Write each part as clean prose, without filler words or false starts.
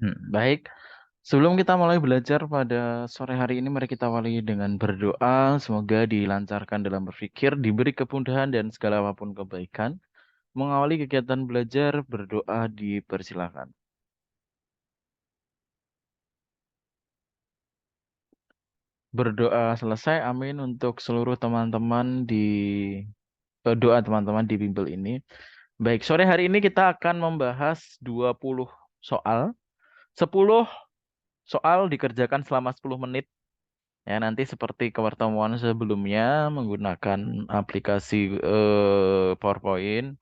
Baik, sebelum kita mulai belajar pada sore hari ini, mari kita awali dengan berdoa. Semoga dilancarkan dalam berpikir, diberi kemudahan dan segala apapun kebaikan. Mengawali kegiatan belajar, berdoa dipersilakan. Berdoa selesai, amin untuk seluruh teman-teman di doa teman-teman di bimbel ini. Baik, sore hari ini kita akan membahas 20 soal. 10 soal dikerjakan selama 10 menit. Ya, nanti seperti ke pertemuan sebelumnya menggunakan aplikasi PowerPoint.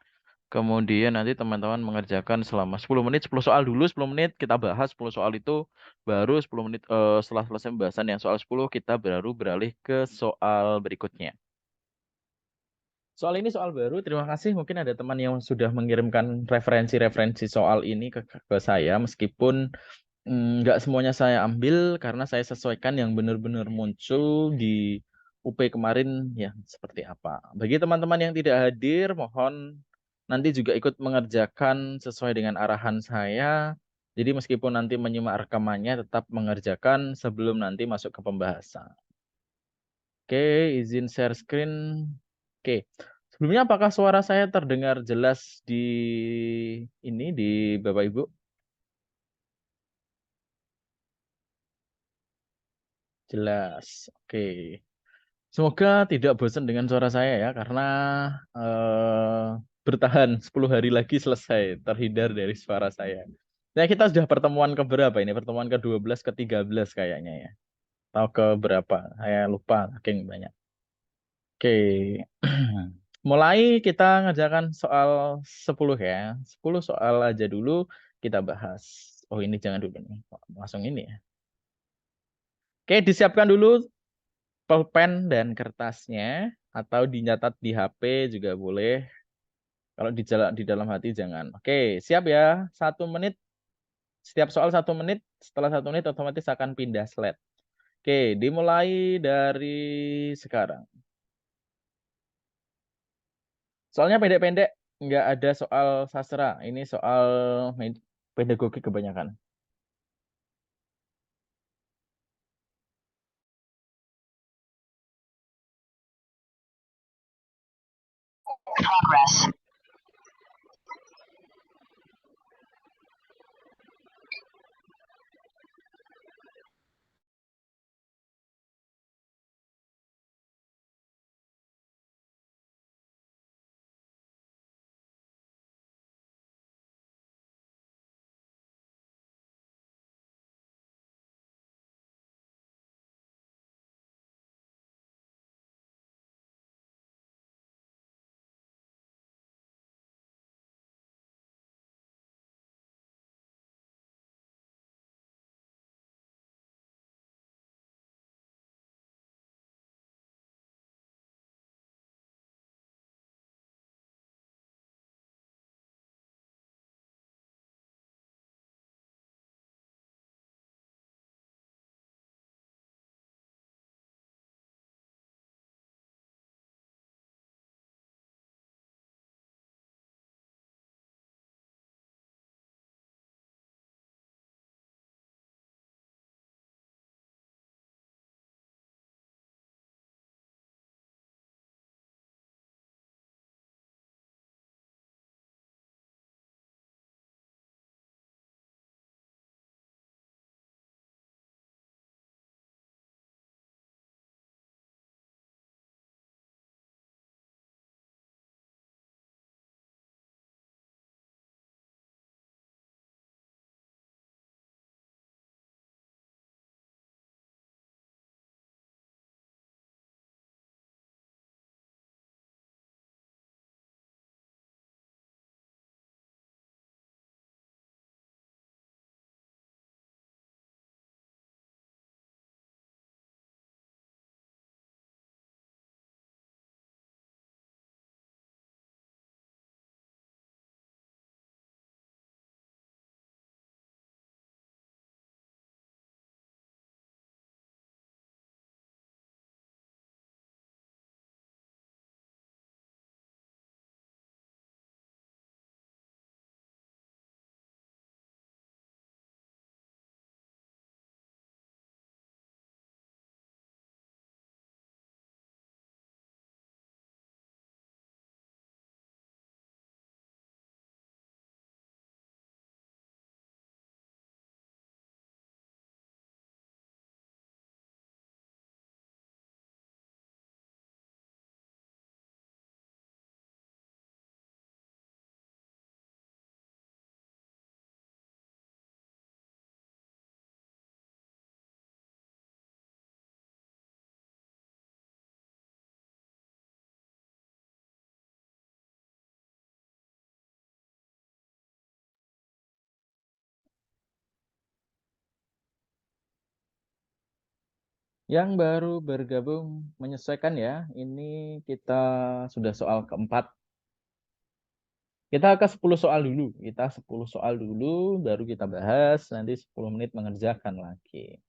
Kemudian nanti teman-teman mengerjakan selama 10 menit, 10 soal dulu, 10 menit kita bahas 10 soal itu, baru 10 menit setelah selesai pembahasan yang soal 10 kita baru beralih ke soal berikutnya. Soal ini soal baru, terima kasih. Mungkin ada teman yang sudah mengirimkan referensi-referensi soal ini ke saya, meskipun nggak semuanya saya ambil karena saya sesuaikan yang benar-benar muncul di UP kemarin ya seperti apa. Bagi teman-teman yang tidak hadir, mohon nanti juga ikut mengerjakan sesuai dengan arahan saya. Jadi meskipun nanti menyimak rekamannya, tetap mengerjakan sebelum nanti masuk ke pembahasan. Oke, izin share screen. Oke, sebelumnya apakah suara saya terdengar jelas di ini di Bapak Ibu? Jelas. Oke. Semoga tidak bosan dengan suara saya ya, karena bertahan 10 hari lagi selesai, terhindar dari suara saya. Nah, kita sudah pertemuan ke berapa ini? Pertemuan ke-12, ke-13 kayaknya ya. Tahu ke berapa? Saya lupa, saking banyak. Oke. Mulai kita ngerjakan soal 10 ya. 10 soal aja dulu kita bahas. Oh, ini jangan dulu nih. Langsung ini ya. Oke, disiapkan dulu pulpen dan kertasnya atau dicatat di HP juga boleh. Kalau di dalam hati jangan. Oke, siap ya. 1 menit. Setiap soal 1 menit. Setelah 1 menit otomatis akan pindah slide. Oke, dimulai dari sekarang. Soalnya pendek-pendek. Nggak ada soal sastra. Ini soal pedagogi kebanyakan. Progress. Yang baru bergabung menyesuaikan ya. Ini kita sudah soal keempat. Kita ke 10 soal dulu. Kita 10 soal dulu, baru kita bahas. Nanti 10 menit mengerjakan lagi.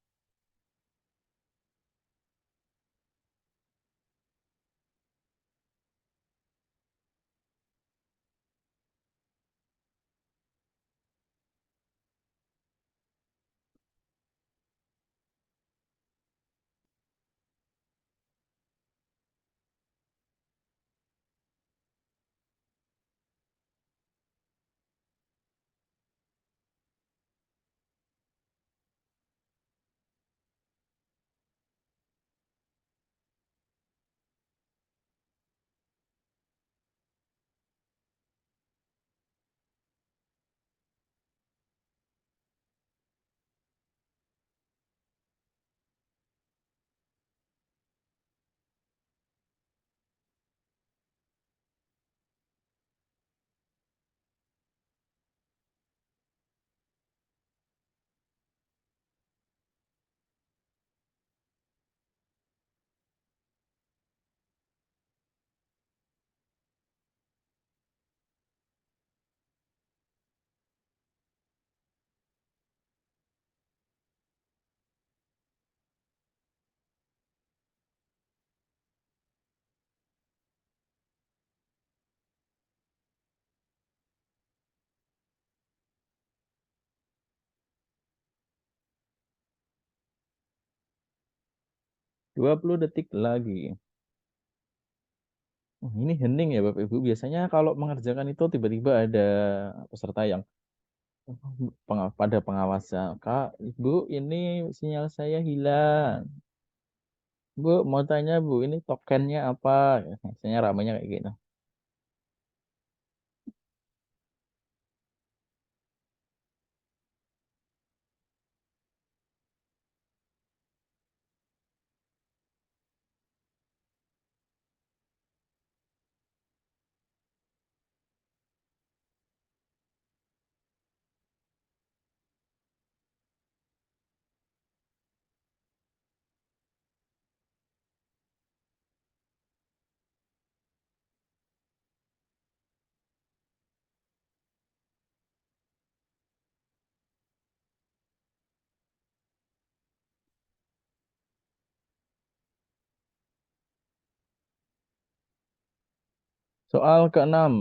20 detik lagi. Ini hening ya Bapak Ibu. Biasanya kalau mengerjakan itu tiba-tiba ada peserta yang pada pengawasnya. Kak, Ibu, ini sinyal saya hilang. Bu, mau tanya Bu, ini tokennya apa? Biasanya ramenya kayak gitu. Soal keenam,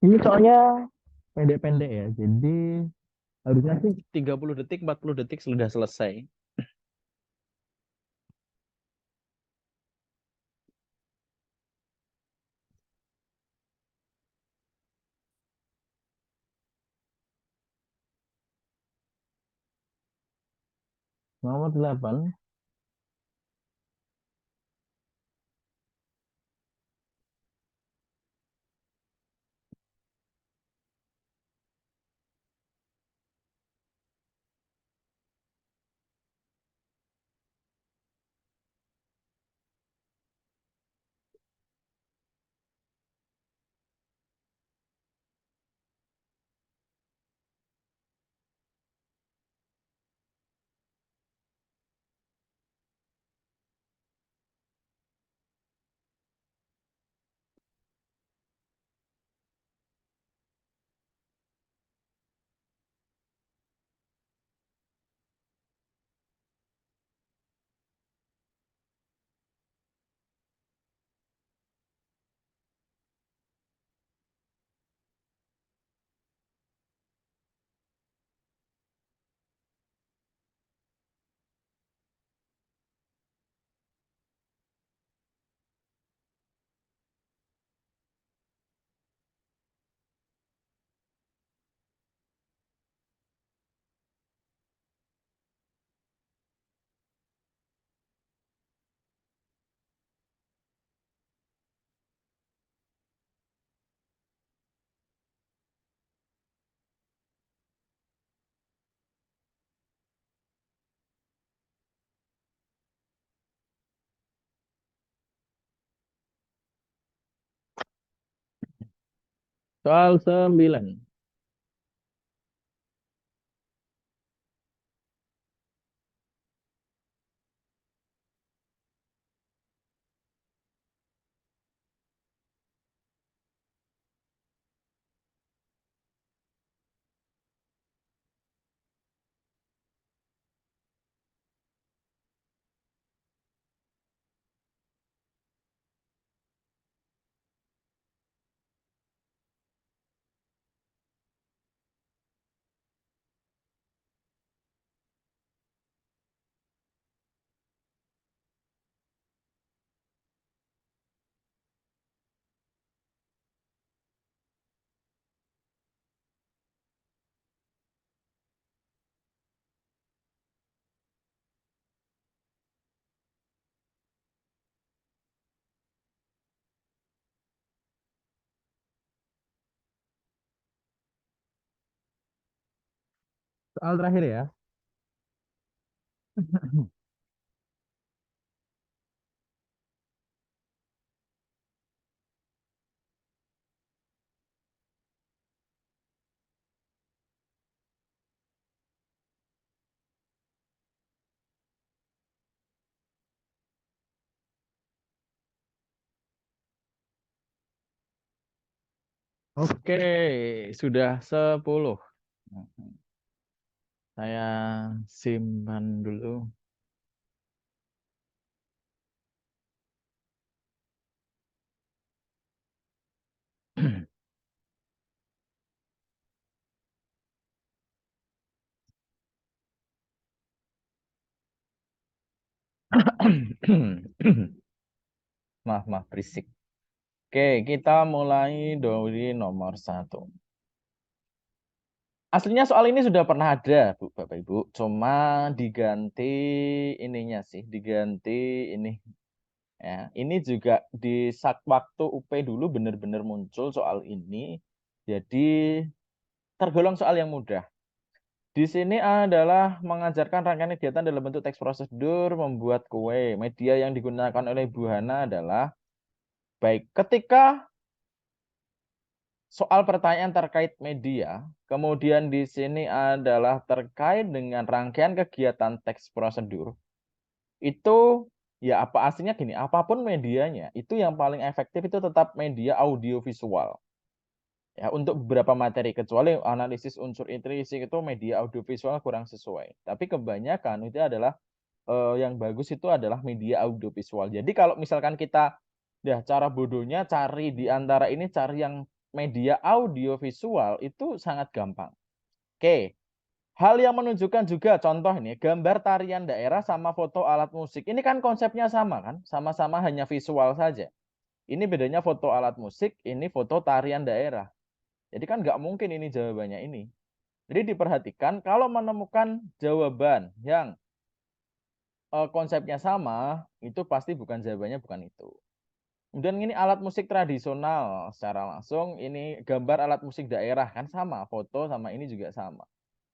ini soalnya pendek-pendek ya. Jadi harusnya sih 30 detik, 40 detik sudah selesai. Nomor 8. Soal 9. Soal terakhir ya. Oke, sudah 10. Saya simpan dulu. Maaf, maaf, berisik. Oke, kita mulai dari nomor 1. Aslinya soal ini sudah pernah ada, Bu, Bapak, Ibu. Cuma diganti ininya sih, diganti ini. Ya, ini juga di waktu UP dulu benar-benar muncul soal ini. Jadi tergolong soal yang mudah. Di sini adalah mengajarkan rangkaian kegiatan dalam bentuk teks prosedur, membuat kue. Media yang digunakan oleh Bu Hana adalah baik ketika soal pertanyaan terkait media, kemudian di sini adalah terkait dengan rangkaian kegiatan teks prosedur. Itu ya apa aslinya gini, apapun medianya, itu yang paling efektif itu tetap media audiovisual. Ya, untuk beberapa materi kecuali analisis unsur intrinsik itu media audiovisual kurang sesuai. Tapi kebanyakan itu adalah yang bagus itu adalah media audiovisual. Jadi kalau misalkan kita ya cara bodohnya cari di antara ini cari yang media audiovisual itu sangat gampang. Oke. Hal yang menunjukkan juga contoh ini gambar tarian daerah sama foto alat musik. Ini kan konsepnya sama kan? Sama-sama hanya visual saja. Ini bedanya foto alat musik, ini foto tarian daerah. Jadi kan nggak mungkin ini jawabannya ini. Jadi diperhatikan kalau menemukan jawaban yang konsepnya sama, itu pasti bukan jawabannya bukan itu. Kemudian ini alat musik tradisional secara langsung, ini gambar alat musik daerah kan sama, foto sama ini juga sama.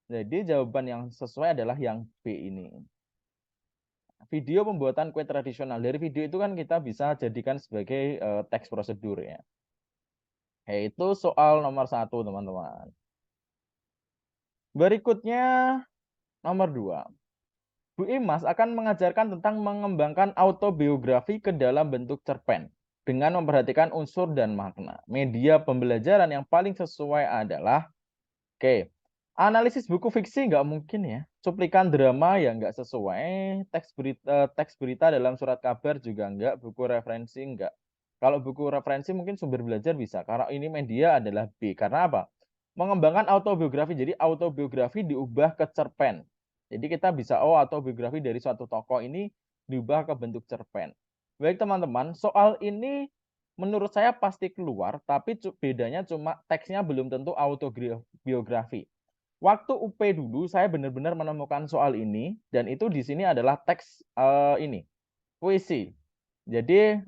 Jadi jawaban yang sesuai adalah yang B ini. Video pembuatan kue tradisional. Dari video itu kan kita bisa jadikan sebagai teks prosedur ya. Yaitu soal nomor 1 teman-teman. Berikutnya nomor 2. Bu Imas akan mengajarkan tentang mengembangkan autobiografi ke dalam bentuk cerpen dengan memperhatikan unsur dan makna. Media pembelajaran yang paling sesuai adalah oke, analisis buku fiksi nggak mungkin ya. Cuplikan drama ya nggak sesuai. Teks berita dalam surat kabar juga nggak. Buku referensi nggak. Kalau buku referensi mungkin sumber belajar bisa. Karena ini media adalah B. Karena apa? Mengembangkan autobiografi. Jadi autobiografi diubah ke cerpen. Jadi kita bisa, oh autobiografi dari suatu tokoh ini diubah ke bentuk cerpen. Baik teman-teman, soal ini menurut saya pasti keluar, tapi bedanya cuma teksnya belum tentu autobiografi. Waktu UP dulu saya benar-benar menemukan soal ini dan itu di sini adalah teks ini puisi. Jadi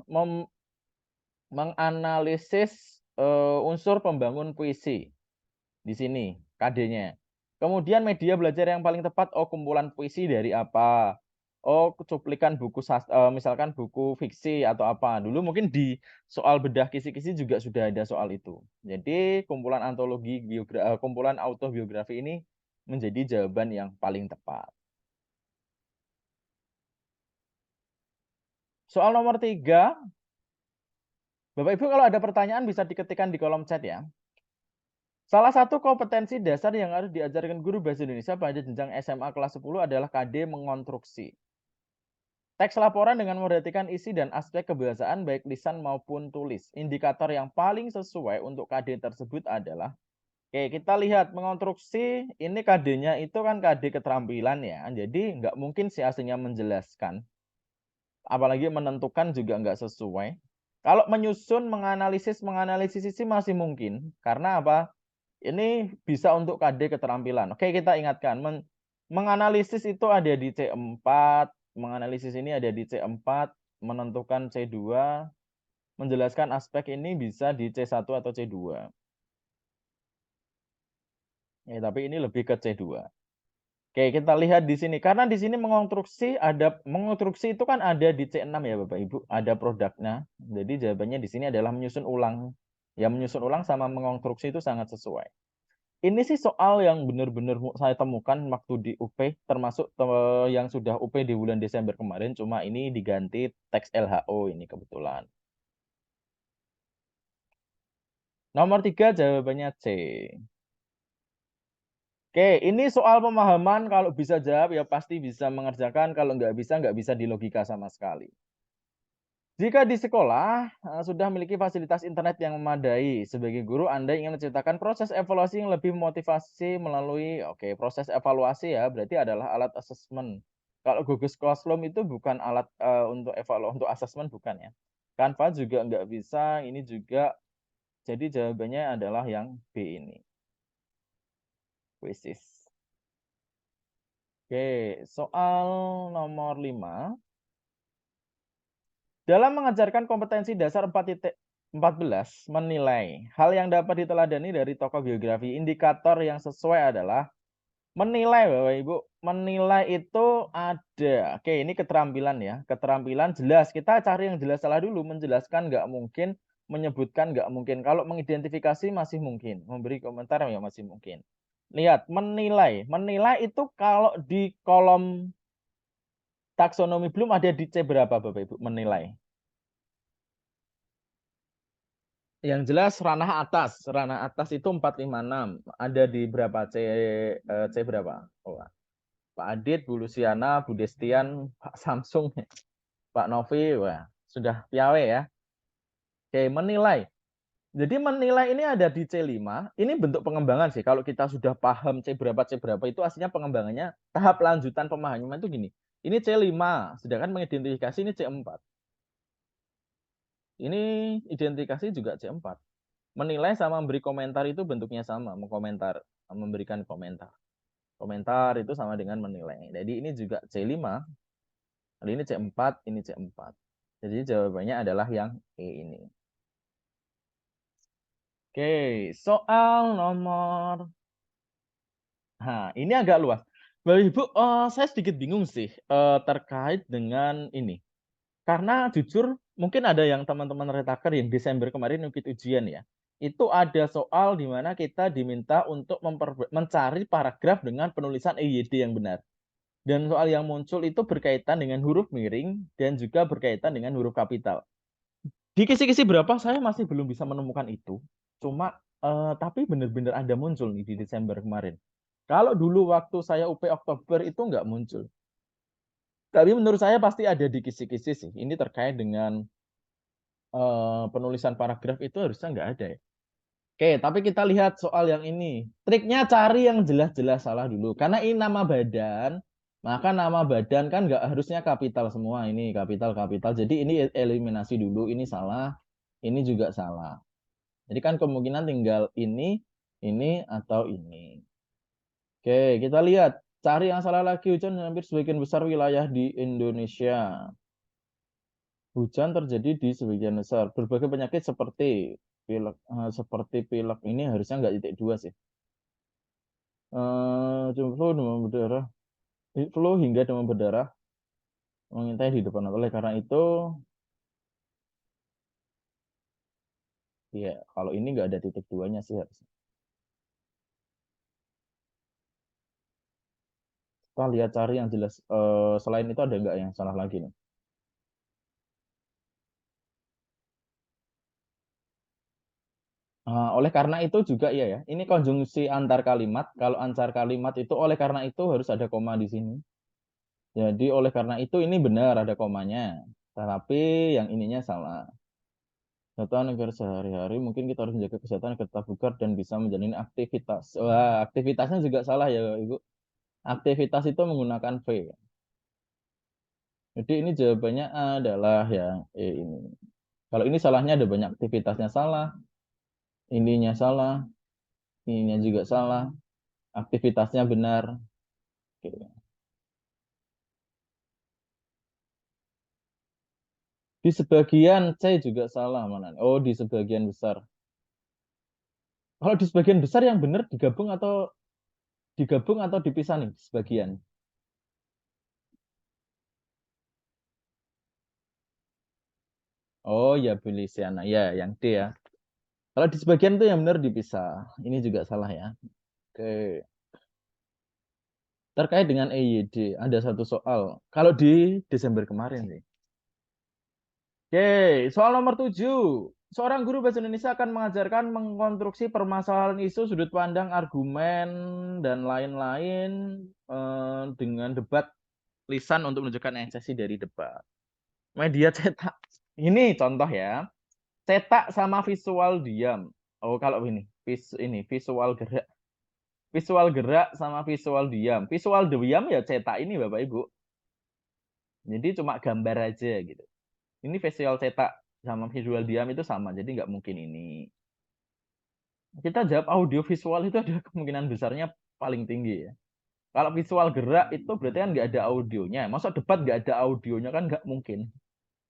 menganalisis unsur pembangun puisi di sini KD-nya. Kemudian media belajar yang paling tepat, oh kumpulan puisi dari apa? oh cuplikan buku misalkan buku fiksi atau apa. Dulu mungkin di soal bedah kisi-kisi juga sudah ada soal itu. Jadi kumpulan antologi kumpulan autobiografi ini menjadi jawaban yang paling tepat. Soal nomor 3, Bapak Ibu kalau ada pertanyaan bisa diketikkan di kolom chat ya. Salah satu kompetensi dasar yang harus diajarkan guru bahasa Indonesia pada jenjang SMA kelas 10 adalah KD mengonstruksi. Teks laporan dengan memperhatikan isi dan aspek kebahasaan baik lisan maupun tulis. Indikator yang paling sesuai untuk KD tersebut adalah, oke kita lihat mengonstruksi, ini KD-nya itu kan KD keterampilan ya. Jadi nggak mungkin si aslinya menjelaskan. Apalagi menentukan juga nggak sesuai. Kalau menyusun, menganalisis isi masih mungkin. Karena apa? Ini bisa untuk KD keterampilan. Oke, kita ingatkan. Menganalisis itu ada di C4. Menganalisis ini ada di C4. Menentukan C2. Menjelaskan aspek ini bisa di C1 atau C2. Ya, tapi ini lebih ke C2. Oke, kita lihat di sini. Karena di sini mengonstruksi itu kan ada di C6 ya Bapak Ibu, ada produknya. Jadi jawabannya di sini adalah menyusun ulang. Ya menyusun ulang sama mengonstruksi itu sangat sesuai. Ini sih soal yang benar-benar saya temukan waktu di UP, termasuk yang sudah UP di bulan Desember kemarin, cuma ini diganti teks LHO ini kebetulan. Nomor 3 jawabannya C. Oke, ini soal pemahaman. Kalau bisa jawab ya pasti bisa mengerjakan. Kalau nggak bisa di logika sama sekali. Jika di sekolah sudah memiliki fasilitas internet yang memadai, sebagai guru Anda ingin menciptakan proses evaluasi yang lebih motivasi melalui, proses evaluasi ya, berarti adalah alat assessment. Kalau Google Classroom itu bukan alat untuk evaluasi, untuk assessment bukan ya. Canva juga nggak bisa, ini juga. Jadi jawabannya adalah yang B ini. Quizzes. Oke, soal nomor 5. Dalam mengajarkan kompetensi dasar 4.14 menilai. Hal yang dapat diteladani dari tokoh biografi. Indikator yang sesuai adalah menilai Bapak Ibu. Menilai itu ada. Oke, ini keterampilan ya. Keterampilan jelas. Kita cari yang jelas salah dulu. Menjelaskan nggak mungkin. Menyebutkan nggak mungkin. Kalau mengidentifikasi masih mungkin. Memberi komentar ya masih mungkin. Lihat, menilai. Menilai itu kalau di kolom taksonomi belum ada di C berapa Bapak Ibu menilai. Yang jelas ranah atas itu 456. Ada di berapa C berapa? Oh, Pak Adit, Bu Luciana, Bu Destian, Pak Samsung, Pak Novi, wah, sudah piawe ya. Oke, menilai. Jadi menilai ini ada di C5. Ini bentuk pengembangan sih. Kalau kita sudah paham C berapa itu aslinya pengembangannya tahap lanjutan pemahaman itu gini. Ini C5, sedangkan mengidentifikasi ini C4. Ini identifikasi juga C4. Menilai sama memberi komentar itu bentuknya sama, mengkomentar, memberikan komentar. Komentar itu sama dengan menilai. Jadi ini juga C5, ini C4, ini C4. Jadi jawabannya adalah yang E ini. Oke, soal nomor. Nah, ini agak luas. Bapak Ibu, saya sedikit bingung sih terkait dengan ini. Karena jujur mungkin ada yang teman-teman retaker yang Desember kemarin ngikut ujian ya. Itu ada soal di mana kita diminta untuk mencari paragraf dengan penulisan EYD yang benar. Dan soal yang muncul itu berkaitan dengan huruf miring dan juga berkaitan dengan huruf kapital. Di kisi-kisi berapa saya masih belum bisa menemukan itu. Cuma tapi benar-benar ada muncul nih di Desember kemarin. Kalau dulu waktu saya UP Oktober itu nggak muncul. Tapi menurut saya pasti ada di kisi-kisi sih. Ini terkait dengan penulisan paragraf itu harusnya nggak ada ya. Oke, tapi kita lihat soal yang ini. Triknya cari yang jelas-jelas salah dulu. Karena ini nama badan, maka nama badan kan nggak harusnya kapital semua. Ini kapital-kapital. Jadi ini eliminasi dulu. Ini salah, ini juga salah. Jadi kan kemungkinan tinggal ini, atau ini. Oke, kita lihat. Cari yang salah lagi. Hujan hampir sebagian besar wilayah di Indonesia. Hujan terjadi di sebagian besar. Berbagai penyakit seperti pilek ini harusnya nggak titik dua sih. Flu demam berdarah, flu hingga demam berdarah. mengintai di depan. Oleh karena itu, ya kalau ini nggak ada titik duanya sih harusnya. Kita lihat cari yang jelas. Selain itu ada nggak yang salah lagi nih? Oleh karena itu juga iya ya. Ini konjungsi antar kalimat. Kalau antar kalimat itu oleh karena itu harus ada koma di sini. Jadi oleh karena itu ini benar ada komanya. Tetapi yang ininya salah. Kesehatan agar sehari-hari mungkin kita harus menjaga kesehatan agar tetap bugar dan bisa menjalani aktivitas. Wah, aktivitasnya juga salah ya, Ibu. Aktivitas itu menggunakan V. Jadi ini jawabannya adalah yang E ini. Kalau ini salahnya ada banyak aktivitasnya salah, ininya salah, ininya juga salah, aktivitasnya benar. Oke. Di sebagian C juga salah mana? Oh, di sebagian besar. Kalau di sebagian besar yang benar digabung atau dipisah nih sebagian. Oh ya, Bilisiana. Ya, yang D ya. Kalau di sebagian itu yang benar dipisah. Ini juga salah ya. Oke. Terkait dengan EYD, ada satu soal. Kalau di Desember kemarin sih. Oke, soal nomor 7. Seorang guru bahasa Indonesia akan mengajarkan mengkonstruksi permasalahan isu, sudut pandang, argumen, dan lain-lain dengan debat lisan untuk menunjukkan esensi dari debat. Media cetak. Ini contoh ya. Cetak sama visual diam. Oh, kalau ini visual gerak. Visual gerak sama visual diam. Visual diam ya cetak ini Bapak Ibu. Jadi cuma gambar aja gitu. Ini visual cetak sama visual diam itu sama, jadi nggak mungkin ini. Kita jawab audio visual itu ada kemungkinan besarnya paling tinggi ya. Kalau visual gerak itu berarti kan nggak ada audionya. Masa debat nggak ada audionya kan nggak mungkin.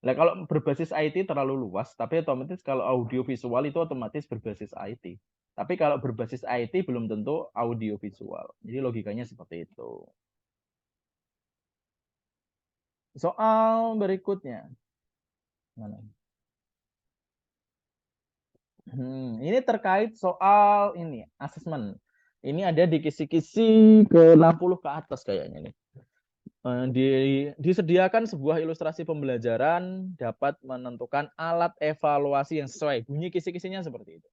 Nah, kalau berbasis IT terlalu luas, tapi otomatis kalau audio visual itu otomatis berbasis IT. Tapi kalau berbasis IT belum tentu audio visual. Jadi logikanya seperti itu. Soal berikutnya. Mana? Ini terkait soal ini asesmen. Ini ada di kisi-kisi ke 60 ke atas kayaknya nih. Disediakan sebuah ilustrasi pembelajaran dapat menentukan alat evaluasi yang sesuai. Bunyi kisi-kisinya seperti itu.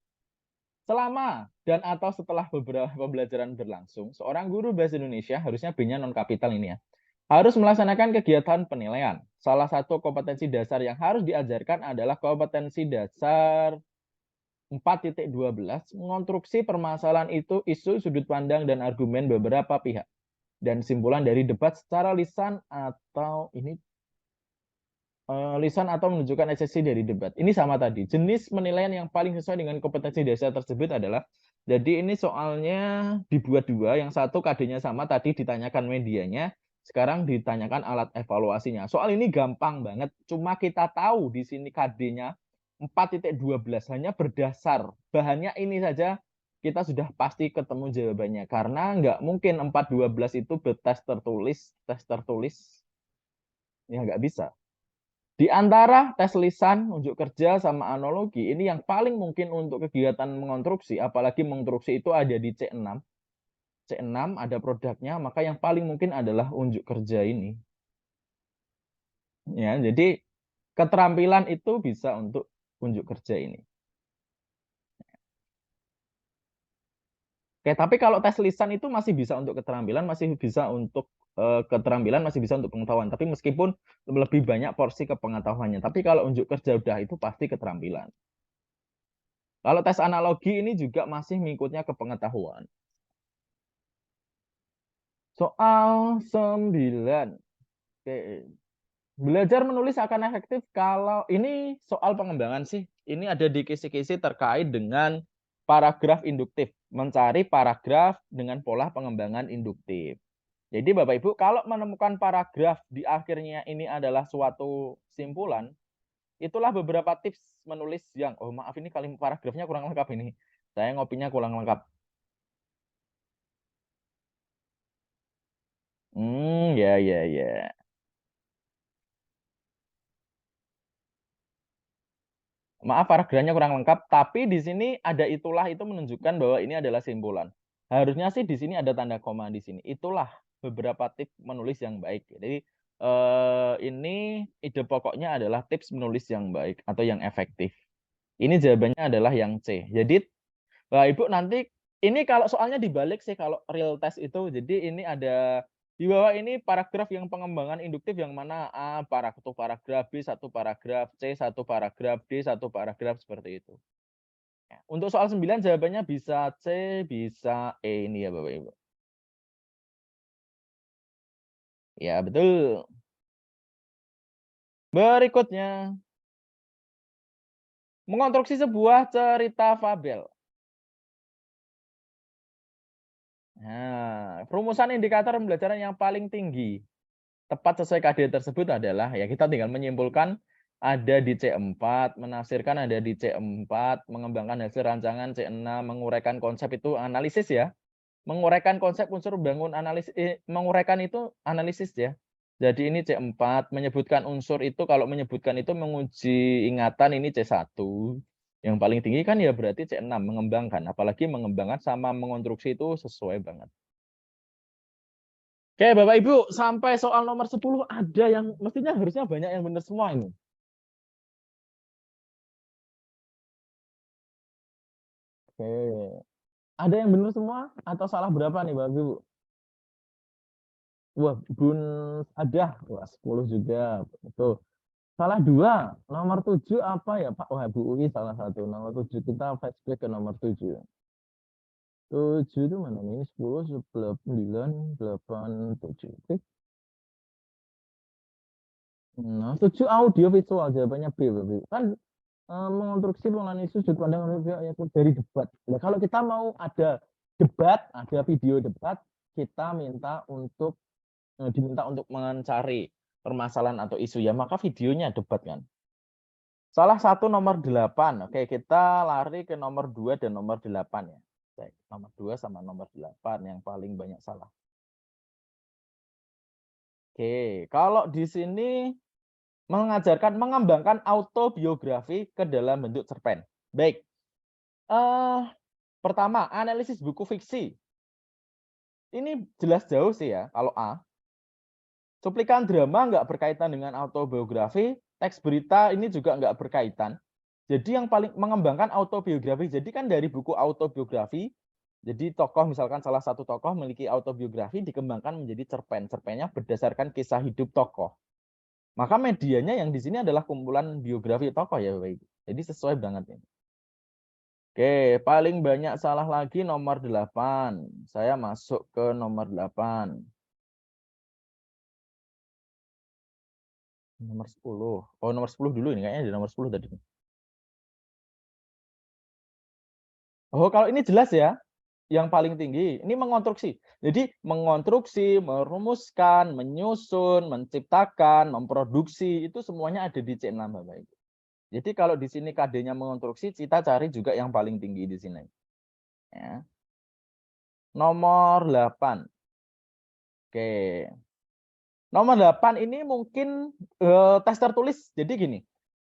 Selama dan atau setelah beberapa pembelajaran berlangsung, seorang guru bahasa Indonesia harusnya B-nya non kapital ini ya. Harus melaksanakan kegiatan penilaian. Salah satu kompetensi dasar yang harus diajarkan adalah kompetensi dasar 4.12 mengonstruksi permasalahan itu isu sudut pandang dan argumen beberapa pihak dan simpulan dari debat secara lisan atau menunjukkan esensi dari debat. Ini sama tadi. Jenis penilaian yang paling sesuai dengan kompetensi dasar tersebut adalah jadi ini soalnya dibuat dua, yang satu KD-nya sama tadi ditanyakan medianya, sekarang ditanyakan alat evaluasinya. Soal ini gampang banget, cuma kita tahu di sini KD-nya 4.12 hanya berdasar bahannya ini saja kita sudah pasti ketemu jawabannya karena nggak mungkin 4.12 itu tes tertulis ya nggak bisa. Di antara tes lisan, unjuk kerja, sama analogi, ini yang paling mungkin untuk kegiatan mengonstruksi, apalagi mengonstruksi itu ada di C6. C6 ada produknya, maka yang paling mungkin adalah unjuk kerja ini. Ya, jadi keterampilan itu bisa untuk unjuk kerja ini. Oke, tapi kalau tes lisan itu masih bisa untuk keterampilan, masih bisa untuk pengetahuan. Tapi meskipun lebih banyak porsi ke pengetahuannya. Tapi kalau unjuk kerja udah itu pasti keterampilan. Kalau tes analogi ini juga masih mengikutnya ke pengetahuan. Soal 9. Oke. Belajar menulis akan efektif kalau ini soal pengembangan sih. Ini ada di kisi-kisi terkait dengan paragraf induktif. Mencari paragraf dengan pola pengembangan induktif. Jadi Bapak Ibu, kalau menemukan paragraf di akhirnya ini adalah suatu simpulan, itulah beberapa tips menulis yang, oh maaf ini kalimat paragrafnya kurang lengkap ini. Saya ngopinya kurang lengkap. Ya, ya, ya. Maaf, paragrafnya kurang lengkap, tapi di sini ada itulah, itu menunjukkan bahwa ini adalah simpulan. Harusnya sih di sini ada tanda koma di sini. Itulah beberapa tips menulis yang baik. Jadi ini ide pokoknya adalah tips menulis yang baik atau yang efektif. Ini jawabannya adalah yang C. Jadi Ibu nanti ini kalau soalnya dibalik sih kalau real test itu. Jadi ini ada di bawah ini paragraf yang pengembangan induktif yang mana A, satu paragraf, B, satu paragraf, C, satu paragraf, D, satu paragraf, seperti itu. Ya, untuk soal 9 jawabannya bisa C, bisa E ini ya Bapak Ibu. Ya, betul. Berikutnya, mengonstruksi sebuah cerita fabel. Nah, perumusan indikator pembelajaran yang paling tinggi tepat sesuai KD tersebut adalah, ya kita tinggal menyimpulkan ada di C4, menafsirkan ada di C4, mengembangkan hasil rancangan C6, menguraikan konsep itu analisis ya. Menguraikan konsep unsur bangun analisis, menguraikan itu analisis ya. Jadi ini C4, menyebutkan unsur itu, kalau menyebutkan itu menguji ingatan ini C1. Yang paling tinggi kan ya berarti C6, mengembangkan. Apalagi mengembangkan sama mengonstruksi itu sesuai banget. Oke, Bapak Ibu, sampai soal nomor 10 ada yang mestinya harusnya banyak yang benar semua ini. Oke. Ada yang benar semua atau salah berapa nih, Bapak Ibu? Wah, Bun ada. Wah, 10 juga. Betul. Salah 2. Nomor 7 apa ya, Pak? Wah, Bu Ui salah satu. Nomor 7 kita flashback ke nomor 7. 7 itu mana nih? 10, 11, 9, 8, 7. Oke. Nah, 7 audio visual jawabannya B, Bapak Ibu. Kan mengonstruksi penganalisis sudut pandang dari debat. Nah, kalau kita mau ada debat, ada video debat, kita diminta untuk mencari permasalahan atau isu ya, maka videonya debat kan. Salah satu nomor 8. Oke, kita lari ke nomor 2 dan nomor 8 ya. Nomor 2 sama nomor 8 yang paling banyak salah. Oke, kalau di sini mengembangkan autobiografi ke dalam bentuk cerpen. Baik. Pertama, analisis buku fiksi. Ini jelas jauh sih ya, kalau A. Cuplikan drama nggak berkaitan dengan autobiografi, teks berita ini juga nggak berkaitan. Jadi yang paling mengembangkan autobiografi, jadi kan dari buku autobiografi, jadi tokoh misalkan salah satu tokoh memiliki autobiografi dikembangkan menjadi cerpen. Cerpennya berdasarkan kisah hidup tokoh. Maka medianya yang di sini adalah kumpulan biografi tokoh ya Bapak Ibu. Jadi sesuai banget ini. Oke, paling banyak salah lagi nomor 8. Saya masuk ke nomor 8. Nomor 10. Oh, nomor 10 dulu ini. Kayaknya di nomor 10 tadi. Oh, kalau ini jelas ya. Yang paling tinggi. Ini mengonstruksi. Jadi, mengonstruksi, merumuskan, menyusun, menciptakan, memproduksi. Itu semuanya ada di C6, Bapak Ibu. Jadi, kalau di sini KD-nya mengonstruksi, kita cari juga yang paling tinggi di sini. Ya. Nomor 8. Oke. Nomor 8 ini mungkin tes tertulis. Jadi gini,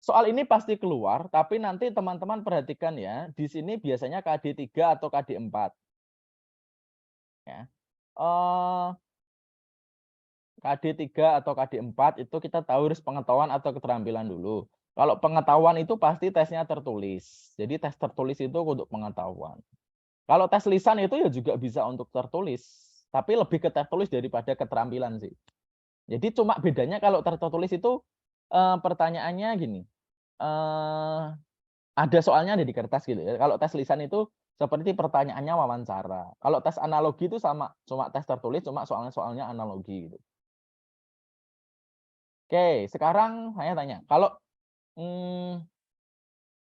soal ini pasti keluar, tapi nanti teman-teman perhatikan ya, di sini biasanya KD 3 atau KD 4. Ya. KD 3 atau KD 4 itu kita tahu harus pengetahuan atau keterampilan dulu. Kalau pengetahuan itu pasti tesnya tertulis. Jadi tes tertulis itu untuk pengetahuan. Kalau tes lisan itu ya juga bisa untuk tertulis, tapi lebih ke tertulis daripada keterampilan sih. Jadi cuma bedanya kalau tertulis itu pertanyaannya gini, ada soalnya ada di kertas gitu ya. Kalau tes lisan itu seperti pertanyaannya wawancara. Kalau tes analogi itu sama, cuma tes tertulis, cuma soalnya analogi gitu. Oke, sekarang saya tanya, kalau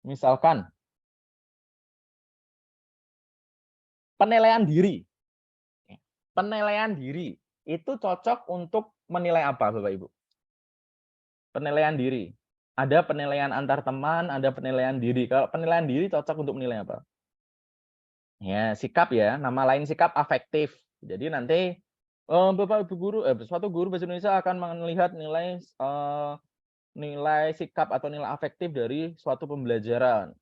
misalkan penilaian diri, penilaian diri itu cocok untuk menilai apa, Bapak Ibu? Penilaian diri. Ada penilaian antar teman, ada penilaian diri. Kalau penilaian diri cocok untuk menilai apa? Ya, sikap ya. Nama lain sikap afektif. Jadi nanti Bapak Ibu guru, suatu guru bahasa Indonesia akan melihat nilai nilai sikap atau nilai afektif dari suatu pembelajaran.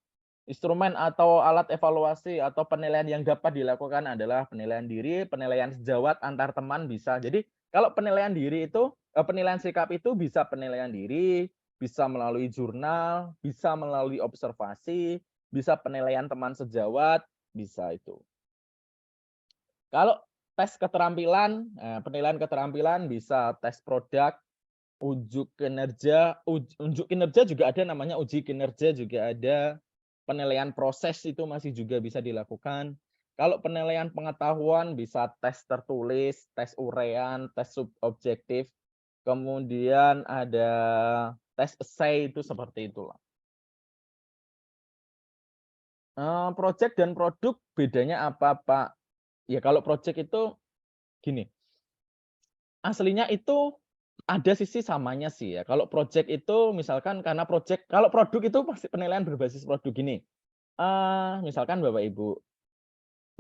Instrumen atau alat evaluasi atau penilaian yang dapat dilakukan adalah penilaian diri, penilaian sejawat antar teman bisa. Jadi kalau penilaian diri itu, penilaian sikap itu bisa penilaian diri, bisa melalui jurnal, bisa melalui observasi, bisa penilaian teman sejawat, bisa itu. Kalau tes keterampilan, penilaian keterampilan bisa tes produk, unjuk kinerja juga ada, namanya uji kinerja juga ada. Penilaian proses itu masih juga bisa dilakukan. Kalau penilaian pengetahuan bisa tes tertulis, tes uraian, tes subobjektif. Kemudian ada tes essay itu seperti itulah. Project dan produk bedanya apa, Pak? Ya kalau project itu gini, aslinya itu ada sisi samanya sih ya. Kalau project itu misalkan karena project, kalau produk itu pasti penilaian berbasis produk gini. Misalkan Bapak Ibu,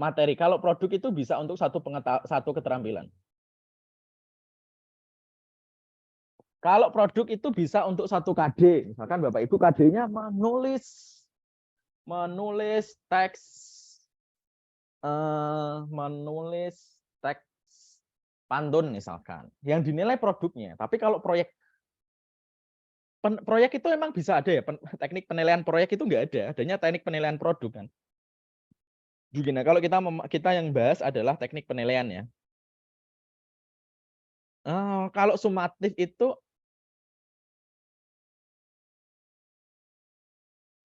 materi kalau produk itu bisa untuk satu keterampilan. Kalau produk itu bisa untuk satu KD. Misalkan Bapak Ibu KD-nya menulis teks menulis teks pantun misalkan, yang dinilai produknya. Tapi kalau proyek itu emang bisa ada ya, teknik penilaian proyek itu nggak ada, adanya teknik penilaian produk kan. Gini, kalau kita yang bahas adalah teknik penilaian ya. Kalau sumatif itu,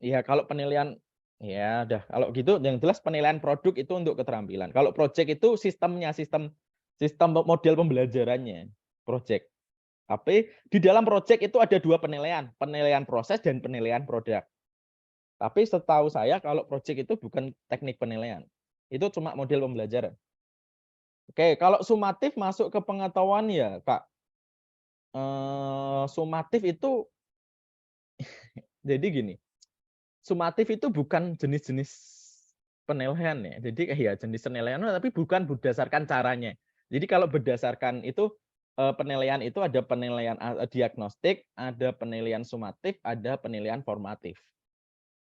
ya kalau penilaian, ya udah kalau gitu yang jelas penilaian produk itu untuk keterampilan. Kalau project itu sistem model pembelajarannya, project. Tapi di dalam project itu ada dua penilaian, penilaian proses dan penilaian produk. Tapi setahu saya kalau project itu bukan teknik penilaian. Itu cuma model pembelajaran. Oke, kalau sumatif masuk ke pengetahuan ya, Kak. Sumatif itu jadi gini, sumatif itu bukan jenis-jenis penilaian ya. Jadi ya jenis penilaian tapi bukan berdasarkan caranya. Jadi kalau berdasarkan itu penilaian itu ada penilaian diagnostik, ada penilaian sumatif, ada penilaian formatif.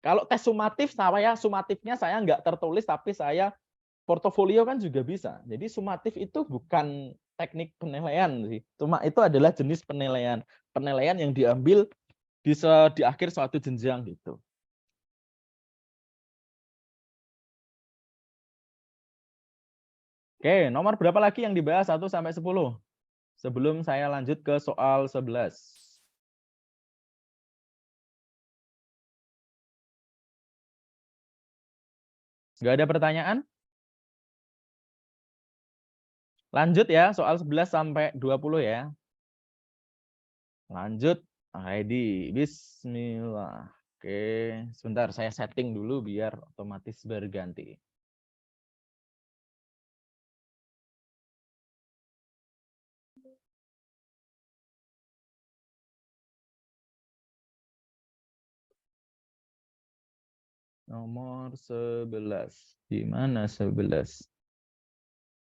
Kalau tes sumatifnya saya nggak tertulis tapi saya portofolio kan juga bisa. Jadi sumatif itu bukan teknik penilaian sih. Cuma itu adalah jenis penilaian. Penilaian yang diambil di akhir suatu jenjang gitu. Oke, nomor berapa lagi yang dibahas 1 sampai 10? Sebelum saya lanjut ke soal 11. Nggak ada pertanyaan? Lanjut ya, soal 11 sampai 20 ya. Lanjut. ID. Bismillah. Oke, sebentar saya setting dulu biar otomatis berganti. Nomor 11. Di mana 11?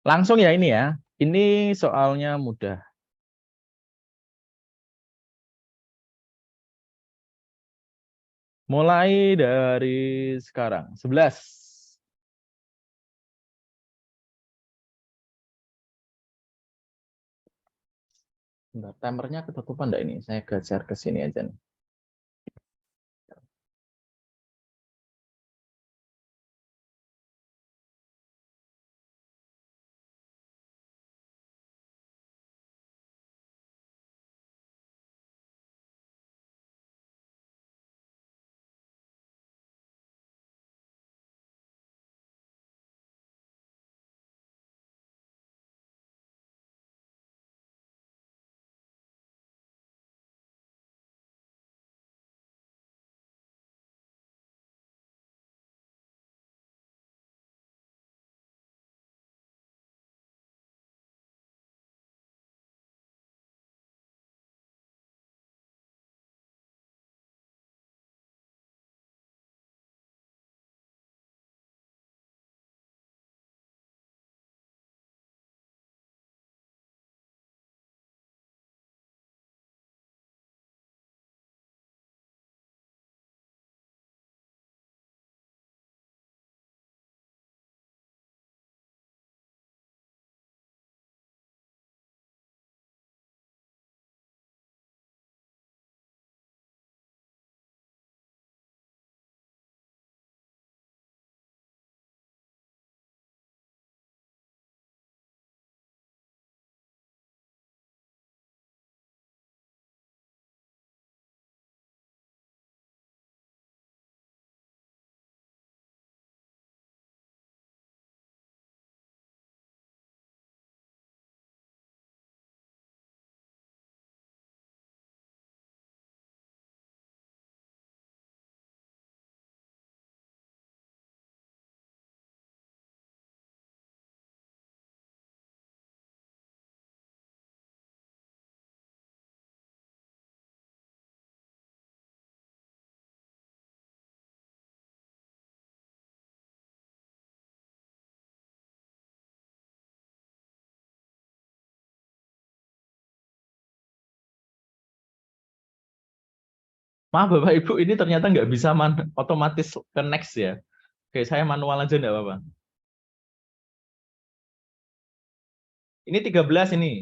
Langsung ya ini ya. Ini soalnya mudah. Mulai dari sekarang. 11. Bentar, timernya ketutupan enggak ini? Saya geser ke sini aja nih. Maaf Bapak Ibu, ini ternyata nggak bisa otomatis ke next ya. Oke, saya manual aja nggak apa-apa. Ini 13 ini.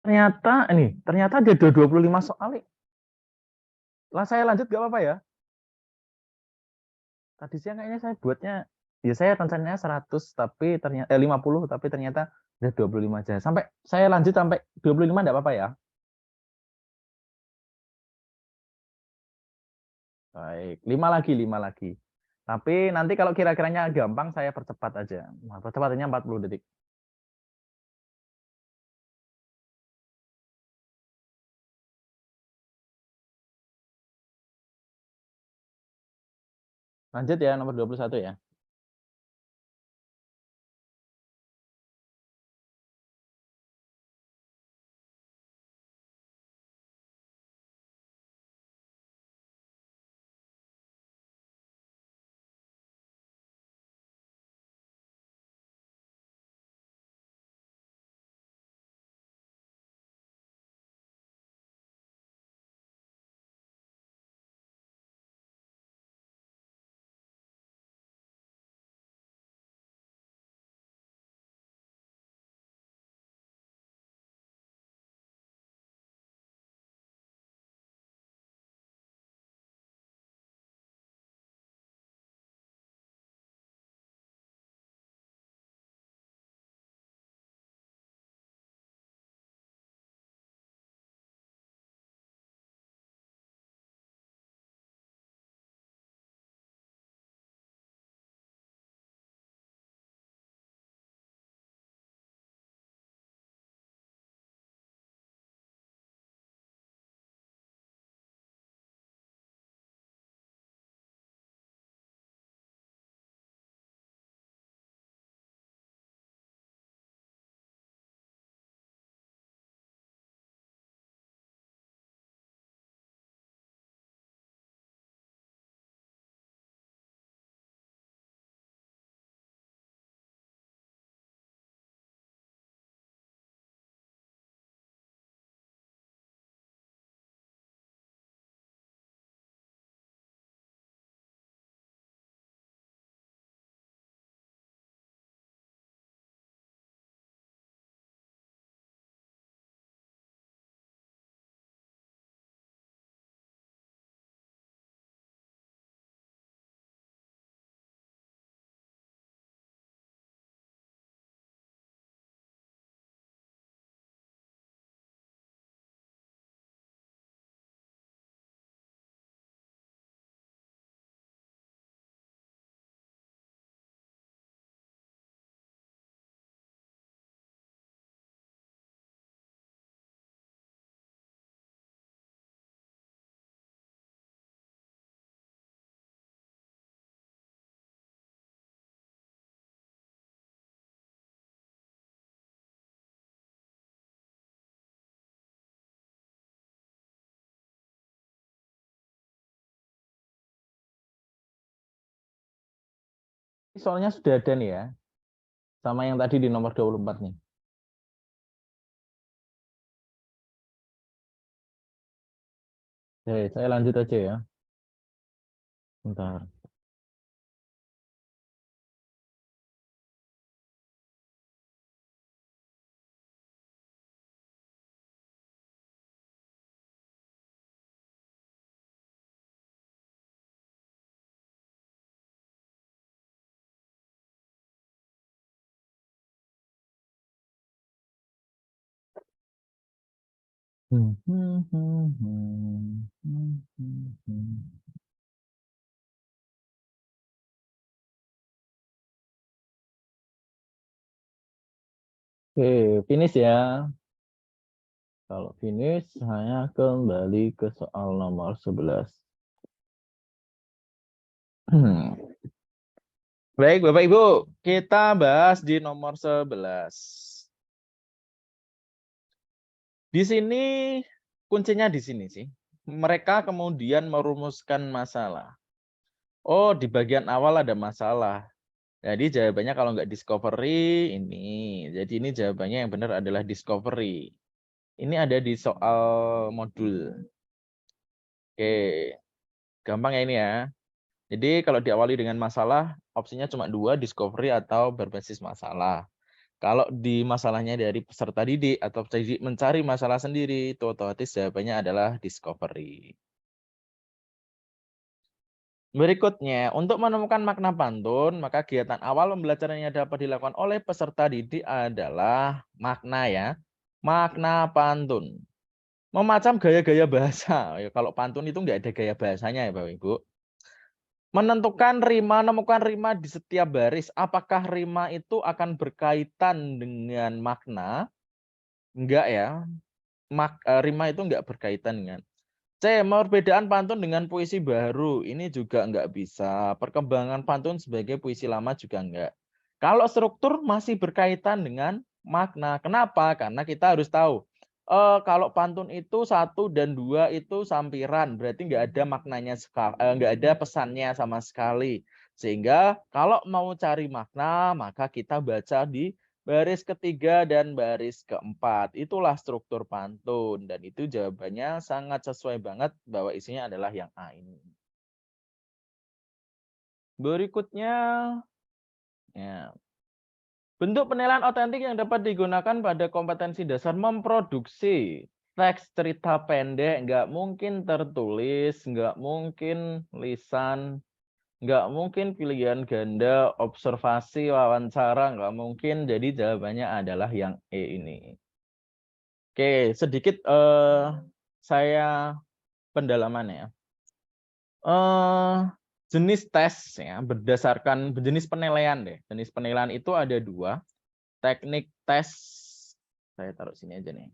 Ternyata ada 25 soal. Lah saya lanjut gak apa-apa ya? Tadi siang kayaknya saya buatnya, ya saya rencananya 100 tapi ternyata 50 tapi ternyata udah 25 aja. Sampai saya lanjut sampai 25 enggak apa-apa ya? Baik, 5 lagi. Tapi nanti kalau kira-kiranya gampang saya percepat aja. Nah, percepatannya 40 detik. Lanjut ya, nomor 21 ya. Soalnya sudah ada nih ya, sama yang tadi di nomor 24 nih. Oke, saya lanjut aja ya. Bentar. Oke, finish ya. Kalau finish, saya kembali ke soal nomor 11. Baik, Bapak Ibu, kita bahas di nomor 11. Di sini, kuncinya di sini sih. Mereka kemudian merumuskan masalah. Oh, di bagian awal ada masalah. Jadi jawabannya kalau nggak discovery, ini. Jadi ini jawabannya yang benar adalah discovery. Ini ada di soal modul. Oke, gampang ya ini ya. Jadi kalau diawali dengan masalah, opsinya cuma 2, discovery atau berbasis masalah. Kalau di masalahnya dari peserta didik atau peserta didik mencari masalah sendiri, itu otomatis jawabannya adalah discovery. Berikutnya, untuk menemukan makna pantun, maka kegiatan awal pembelajaran yang dapat dilakukan oleh peserta didik adalah makna ya. Makna pantun. Memacam gaya-gaya bahasa. Ya, kalau pantun itu nggak ada gaya bahasanya ya Bapak Ibu. Menemukan rima di setiap baris. Apakah rima itu akan berkaitan dengan makna? Enggak ya. Rima itu enggak berkaitan dengan. C. Perbedaan pantun dengan puisi baru. Ini juga enggak bisa. Perkembangan pantun sebagai puisi lama juga enggak. Kalau struktur masih berkaitan dengan makna. Kenapa? Karena kita harus tahu. Kalau pantun itu 1 dan 2 itu sampiran. Berarti enggak ada maknanya, enggak ada pesannya sama sekali. Sehingga kalau mau cari makna, maka kita baca di baris ketiga dan baris keempat. Itulah struktur pantun. Dan itu jawabannya sangat sesuai banget bahwa isinya adalah yang A ini. Berikutnya, ya, bentuk penilaian otentik yang dapat digunakan pada kompetensi dasar memproduksi teks cerita pendek, nggak mungkin tertulis, nggak mungkin lisan, nggak mungkin pilihan ganda, observasi, wawancara, nggak mungkin. Jadi jawabannya adalah yang E ini. Oke, sedikit saya pendalaman ya. Jenis tes ya, berdasarkan jenis penilaian deh. Jenis penilaian itu ada 2. Teknik tes, saya taruh sini aja nih.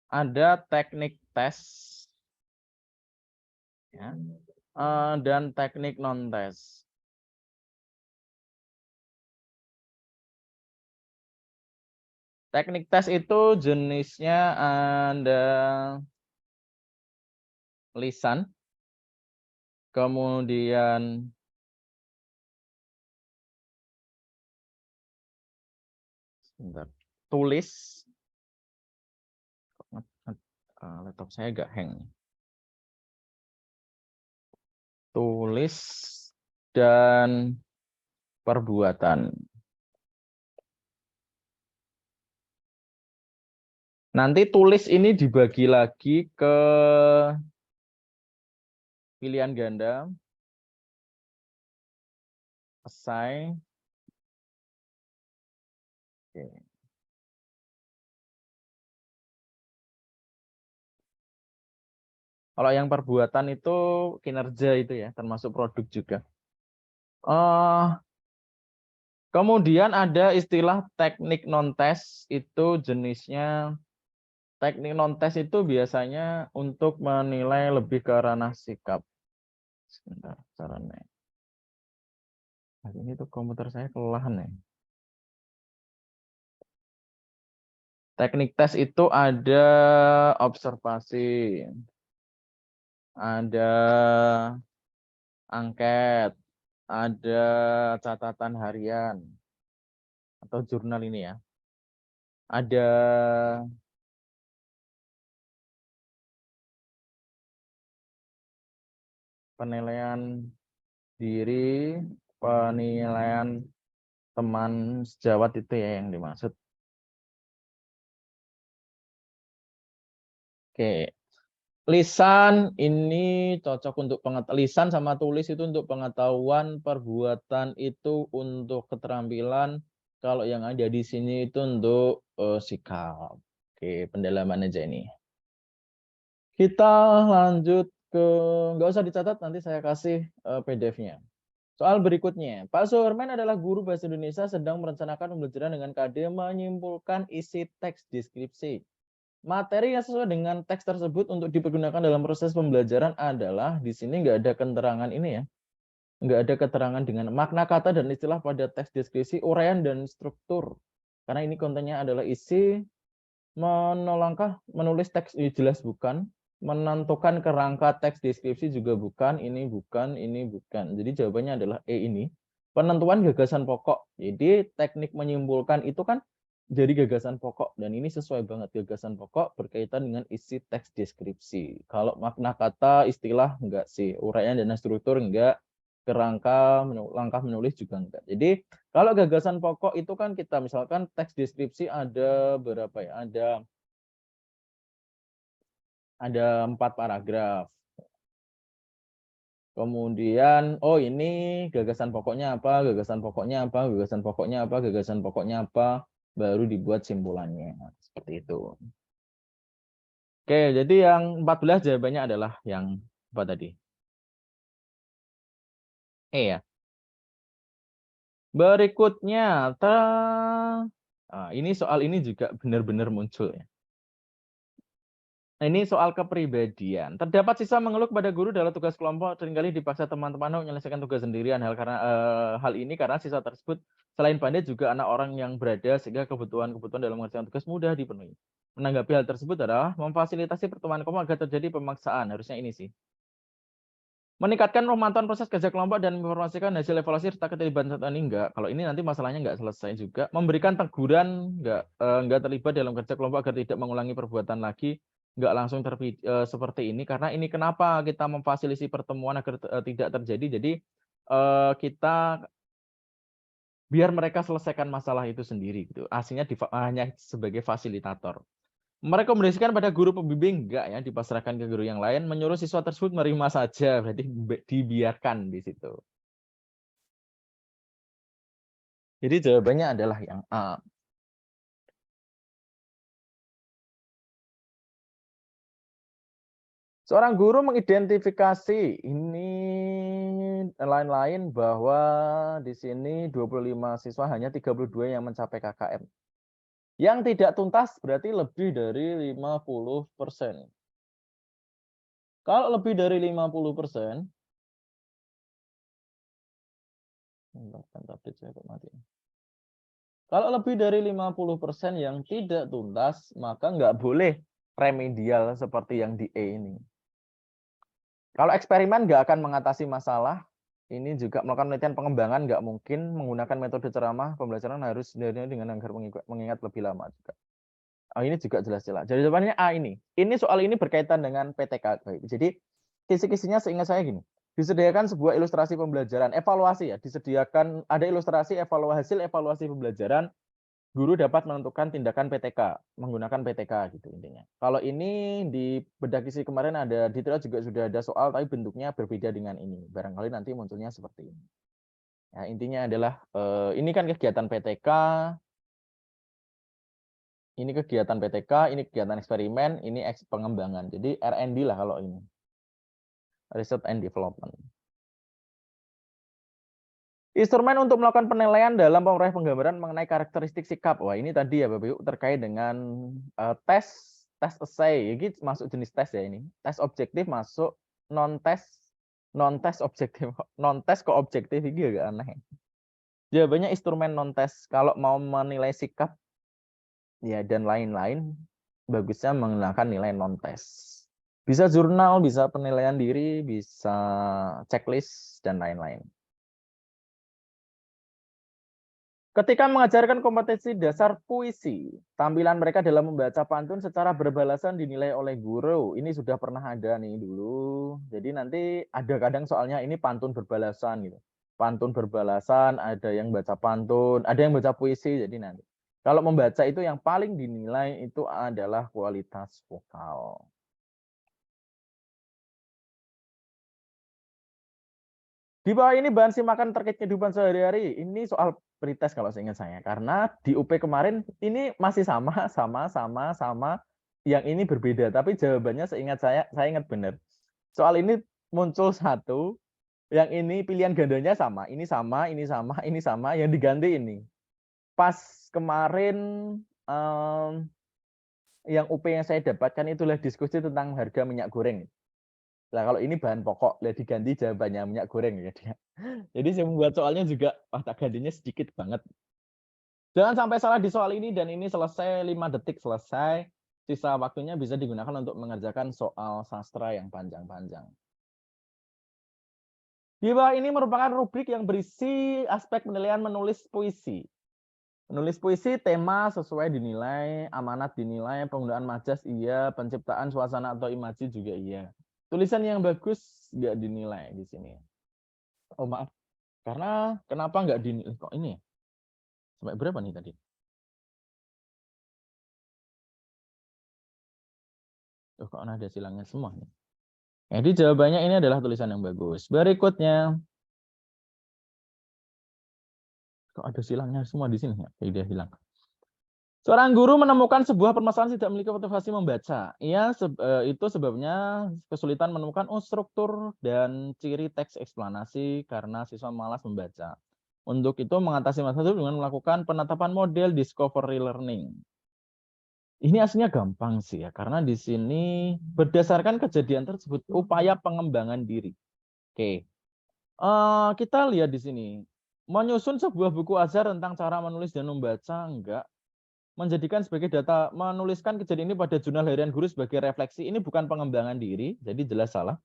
Ada teknik tes ya, dan teknik non tes. Teknik tes itu jenisnya ada lisan, kemudian tulis. Laptop saya agak hang. Tulis dan perbuatan. Nanti tulis ini dibagi lagi ke pilihan ganda, esai. Oke. Kalau yang perbuatan itu kinerja itu ya, termasuk produk juga. Kemudian ada istilah teknik non-tes, itu jenisnya teknik non-tes itu biasanya untuk menilai lebih ke ranah sikap. Sebentar, caranya. Ini tuh komputer saya kelelahan ya. Teknik tes itu ada observasi, ada angket, ada catatan harian atau jurnal ini ya. Ada penilaian diri, penilaian teman sejawat itu ya yang dimaksud. Oke. Lisan ini cocok untuk lisan sama tulis itu untuk pengetahuan, perbuatan itu untuk keterampilan. Kalau yang ada di sini itu untuk sikap. Oke, pendalaman aja ini. Kita lanjut ke, nggak usah dicatat, nanti saya kasih PDF-nya. Soal berikutnya, Pak Suherman adalah guru bahasa Indonesia sedang merencanakan pembelajaran dengan KD menyimpulkan isi teks deskripsi. Materi yang sesuai dengan teks tersebut untuk dipergunakan dalam proses pembelajaran adalah, di sini nggak ada keterangan ini ya, nggak ada keterangan dengan makna kata dan istilah pada teks deskripsi, uraian dan struktur. Karena ini kontennya adalah isi, menolangkah menulis teks jelas bukan. Menentukan kerangka teks deskripsi juga bukan, ini bukan, ini bukan. Jadi jawabannya adalah E ini. Penentuan gagasan pokok. Jadi teknik menyimpulkan itu kan jadi gagasan pokok. Dan ini sesuai banget gagasan pokok berkaitan dengan isi teks deskripsi. Kalau makna kata, istilah enggak sih. Uraian dan struktur enggak. Kerangka, langkah menulis juga enggak. Jadi kalau gagasan pokok itu kan kita misalkan teks deskripsi ada berapa ya? Ada 4 paragraf. Kemudian, oh ini gagasan pokoknya apa, gagasan pokoknya apa, gagasan pokoknya apa, gagasan pokoknya apa, baru dibuat simpulannya. Seperti itu. Oke, jadi yang 14 jawabannya adalah yang apa tadi? E ya. Berikutnya, ini soal ini juga benar-benar muncul ya. Ini soal kepribadian. Terdapat siswa mengeluh kepada guru dalam tugas kelompok, seringkali dipaksa teman-teman menyelesaikan tugas sendirian. Hal ini karena siswa tersebut selain pandai juga anak orang yang berada sehingga kebutuhan-kebutuhan dalam mengerjakan tugas mudah dipenuhi. Menanggapi hal tersebut adalah memfasilitasi pertemuan kelompok agar terjadi pemaksaan. Harusnya ini sih. Meningkatkan pemantauan proses kerja kelompok dan menginformasikan hasil evaluasi serta keterlibatan ini enggak. Kalau ini nanti masalahnya enggak selesai juga. Memberikan teguran enggak terlibat dalam kerja kelompok agar tidak mengulangi perbuatan lagi. Enggak langsung seperti ini karena ini kenapa kita memfasilitasi pertemuan agar tidak terjadi. Jadi kita biar mereka selesaikan masalah itu sendiri gitu. Aslinya hanya sebagai fasilitator. Merekomendasikan pada guru pembimbing enggak ya, dipasrahkan ke guru yang lain, menyuruh siswa tersebut menerima saja, berarti dibiarkan di situ. Jadi jawabannya adalah yang A. Seorang guru mengidentifikasi ini lain-lain bahwa di sini 25 siswa hanya 32 yang mencapai KKM. Yang tidak tuntas berarti lebih dari 50%. Kalau lebih dari 50%, kalau lebih dari 50% yang tidak tuntas, maka nggak boleh remedial seperti yang di E ini. Kalau eksperimen nggak akan mengatasi masalah, ini juga melakukan penelitian pengembangan nggak mungkin menggunakan metode ceramah, pembelajaran harus dengan agar mengingat lebih lama juga. Oh, ini juga jelas-jelas. Jadi jawabannya A ini. Ini soal ini berkaitan dengan PTK. Jadi kisi-kisinya seingat saya gini. Disediakan sebuah ilustrasi pembelajaran, evaluasi ya. Disediakan ada ilustrasi hasil evaluasi pembelajaran. Guru dapat menentukan tindakan PTK, menggunakan PTK gitu intinya. Kalau ini di bedah kisi kemarin ada detail juga sudah ada soal, tapi bentuknya berbeda dengan ini. Barangkali nanti munculnya seperti ini. Ya, intinya adalah ini kan kegiatan PTK, ini kegiatan PTK, ini kegiatan eksperimen, ini pengembangan. Jadi R&D lah kalau ini. Research and Development. Instrumen untuk melakukan penilaian dalam pemroyek penggambaran mengenai karakteristik sikap. Wah, ini tadi ya Bapak Ibu terkait dengan tes essay. Ini masuk jenis tes ya ini. Tes objektif masuk, non-tes objektif. Non-tes kok objektif, ini agak aneh. Jawabannya instrumen non-tes. Kalau mau menilai sikap ya dan lain-lain, bagusnya menggunakan nilai non-tes. Bisa jurnal, bisa penilaian diri, bisa checklist, dan lain-lain. Ketika mengajarkan kompetensi dasar puisi, tampilan mereka dalam membaca pantun secara berbalasan dinilai oleh guru. Ini sudah pernah ada nih dulu. Jadi nanti ada kadang soalnya ini pantun berbalasan gitu. Pantun berbalasan, ada yang baca pantun, ada yang baca puisi. Jadi nanti kalau membaca itu yang paling dinilai itu adalah kualitas vokal. Di bawah ini bahan simakan terkait kehidupan sehari-hari. Ini soal pretest kalau seingat saya. Karena di UP kemarin ini masih sama. Yang ini berbeda. Tapi jawabannya seingat saya ingat benar. Soal ini muncul satu. Yang ini pilihan gandanya sama. Ini sama, ini sama, ini sama. Yang diganti ini. Pas kemarin yang UP yang saya dapatkan itulah diskusi tentang harga minyak goreng. Nah, kalau ini bahan pokok, diganti jawabannya minyak goreng ya dia. Jadi saya membuat soalnya juga tak gantinya sedikit banget. Jangan sampai salah di soal ini dan ini selesai 5 detik selesai. sisa waktunya bisa digunakan untuk mengerjakan soal sastra yang panjang-panjang. Di bawah ini merupakan rubrik yang berisi aspek penilaian menulis puisi. Menulis puisi, tema sesuai dinilai, amanat dinilai, penggunaan majas iya, penciptaan suasana atau imaji juga iya. Tulisan yang bagus nggak dinilai di sini. Oh maaf, karena kenapa nggak dinilai? Kok ini? Sampai berapa nih tadi? Oh, kok ada silangnya semua nih? Jadi jawabannya ini adalah tulisan yang bagus. Berikutnya, kok ada silangnya semua di sini? Ya, dia hilang. Seorang guru menemukan sebuah permasalahan tidak memiliki motivasi membaca. Itu sebabnya kesulitan menemukan struktur dan ciri teks eksplanasi karena siswa malas membaca. Untuk itu mengatasi masalah itu dengan melakukan penetapan model discovery learning. Ini aslinya gampang sih ya, karena di sini berdasarkan kejadian tersebut upaya pengembangan diri. Oke, kita lihat di sini. Menyusun sebuah buku ajar tentang cara menulis dan membaca, enggak. Menjadikan sebagai data, menuliskan kejadian ini pada jurnal harian guru sebagai refleksi, ini bukan pengembangan diri, jadi jelas salah.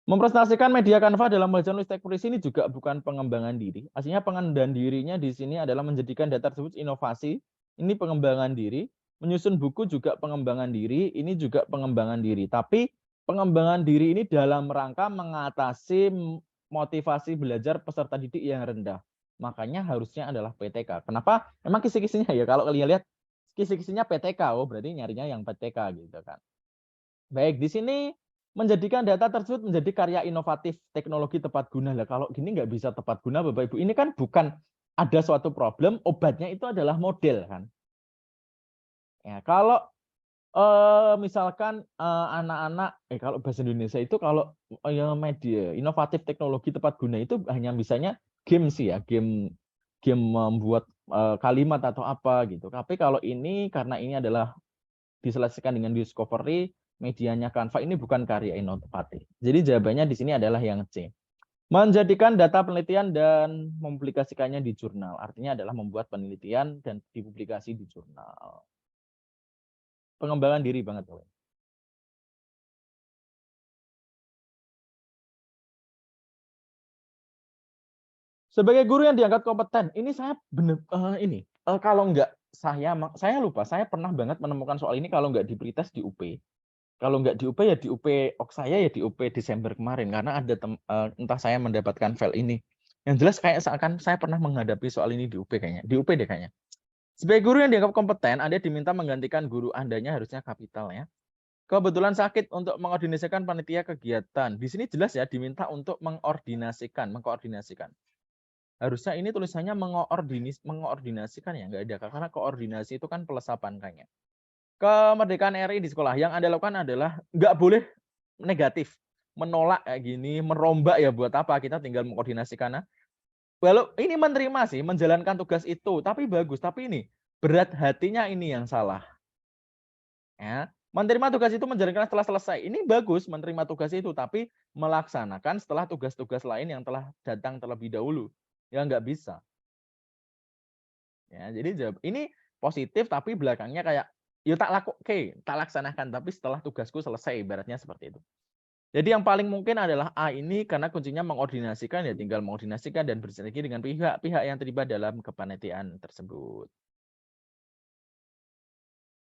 Mempresentasikan media Canva dalam belajar nulis teks puisi ini juga bukan pengembangan diri. Aslinya pengembangan dirinya di sini adalah menjadikan data tersebut inovasi, ini pengembangan diri. Menyusun buku juga pengembangan diri, ini juga pengembangan diri. Tapi pengembangan diri ini dalam rangka mengatasi motivasi belajar peserta didik yang rendah. Makanya harusnya adalah PTK. Kenapa? Emang kisi-kisinya ya, kalau kalian lihat kisi-kisinya PTK, oh berarti nyarinya yang PTK gitu kan. Baik, di sini menjadikan data tersebut menjadi karya inovatif teknologi tepat guna. Lah kalau gini nggak bisa tepat guna Bapak Ibu. Ini kan bukan ada suatu problem, obatnya itu adalah model kan. Ya, kalau misalkan anak-anak kalau bahasa Indonesia itu kalau media inovatif teknologi tepat guna itu hanya misalnya game sih ya, game membuat kalimat atau apa gitu. Tapi kalau ini karena ini adalah diselesaikan dengan discovery, medianya Canva, ini bukan karya inovatif. Jadi jawabannya di sini adalah yang C. Menjadikan data penelitian dan mempublikasikannya di jurnal. Artinya adalah membuat penelitian dan dipublikasi di jurnal. Pengembangan diri banget. Sebagai guru yang dianggap kompeten, ini saya benar kalau nggak saya lupa, saya pernah banget menemukan soal ini kalau nggak di pretest di UP. Kalau nggak di UP ya di UP saya ya di UP Desember kemarin karena ada entah saya mendapatkan file ini. Yang jelas kayak seakan saya pernah menghadapi soal ini di UP kayaknya, di UP deh kayaknya. Sebagai guru yang dianggap kompeten, Anda diminta menggantikan guru Andanya harusnya kapital ya. Kebetulan sakit untuk mengordinasikan panitia kegiatan. Di sini jelas ya diminta untuk mengkoordinasikan. Harusnya ini tulisannya mengkoordinasikan ya, nggak ada karena koordinasi itu kan pelesapan kayaknya. Kemerdekaan RI di sekolah yang Anda lakukan adalah nggak boleh negatif, menolak kayak gini, merombak ya buat apa? Kita tinggal mengkoordinasikan. Walau ini menerima sih, menjalankan tugas itu, tapi bagus. Tapi ini berat hatinya ini yang salah. Ya, menerima tugas itu menjalankan setelah selesai. Ini bagus menerima tugas itu, tapi melaksanakan setelah tugas-tugas lain yang telah datang terlebih dahulu. Ya nggak bisa. Ya, jadi ini positif tapi belakangnya kayak ya tak laksanakan tapi setelah tugasku selesai ibaratnya seperti itu. Jadi yang paling mungkin adalah A ini karena kuncinya mengordinasikan ya tinggal mengordinasikan dan bersinergi dengan pihak-pihak yang terlibat dalam kepanitiaan tersebut.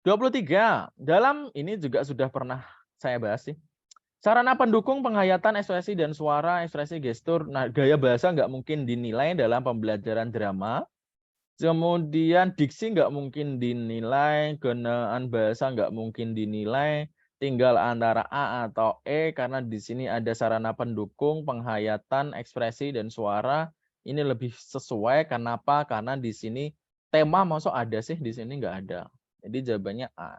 23. Dalam ini juga sudah pernah saya bahas sih. Sarana pendukung penghayatan ekspresi dan suara, ekspresi gestur, nah gaya bahasa nggak mungkin dinilai dalam pembelajaran drama. Kemudian diksi nggak mungkin dinilai, gunaan bahasa nggak mungkin dinilai, tinggal antara A atau E karena di sini ada sarana pendukung, penghayatan, ekspresi dan suara. Ini lebih sesuai. Kenapa? Karena di sini tema masuk ada sih, di sini nggak ada. Jadi jawabannya A.